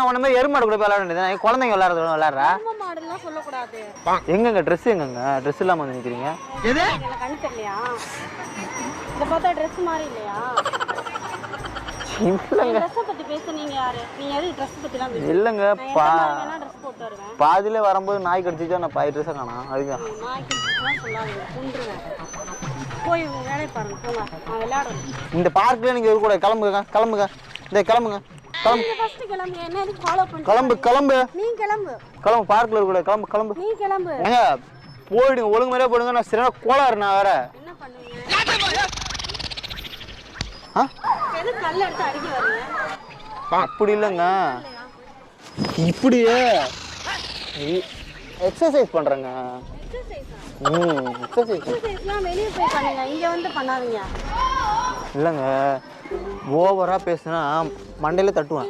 உன்ன மாதிரி எருமாடு கூட விளையாட வேண்டியது குழந்தைங்க விளையாடுறது விளையாடுறா மாடெல்லாம் சொல்லக்கூடாது. எங்கங்க ட்ரெஸ் எங்கங்க ட்ரெஸ் இல்லாம வந்து நிக்கிறீங்க கண்ணு தெரியலையா? இத பார்த்தா ட்ரெஸ் மாதிரி இல்லையா? இல்லங்க ட்ரெஸ் பத்தி பேசுனீங்க யாரு? நீ எது ட்ரெஸ் பத்தி எல்லாம் பேசுறீங்க? இல்லங்க ட்ரெஸ் போட்டு வருவேன். பாதியில வரும்போது நாய் கடிச்சிச்சா நான் பாதி ட்ரெஸ் காணோம் அதுதான் நாய் கடிச்சிச்சுலாம் சொல்லாதீங்க கொன்றுவேன். போய் வேலையை பாருங்க போங்க. நான் விளையாடுறேன். இந்த பார்க்ல நீங்க கூட கிளம்புங்க கிளம்புங்க இந்த கிளம்புங்க நீங்க ஃபர்ஸ்ட் கிளம்புங்க. என்ன எதுக்கு ஃபாலோ பண்றீங்க? கிளம்பு கிளம்பு நீ கிளம்பு. கிளம்பு பார்க்ல கூட கிளம்பு கிளம்பு நீ கிளம்பு. ஏங்க போயிடுங்க ஒழுங்கு மாதிரியே போடுங்க நான் சரியான கோளாறு நான் வேற என்ன பண்ணுவீங்க? எது கல்ல எடுத்து அடிக்க வரீங்க? அப்படி இல்லைங்க இப்படியே எக்ஸசைஸ் பண்றேங்க எக்ஸசைஸ்லாம் வெளியே போய் பண்ணுங்க. இங்க வந்து பண்ணாதீங்க. இல்லைங்க ஓவரா பேசுனா மண்டையில தட்டுவேன்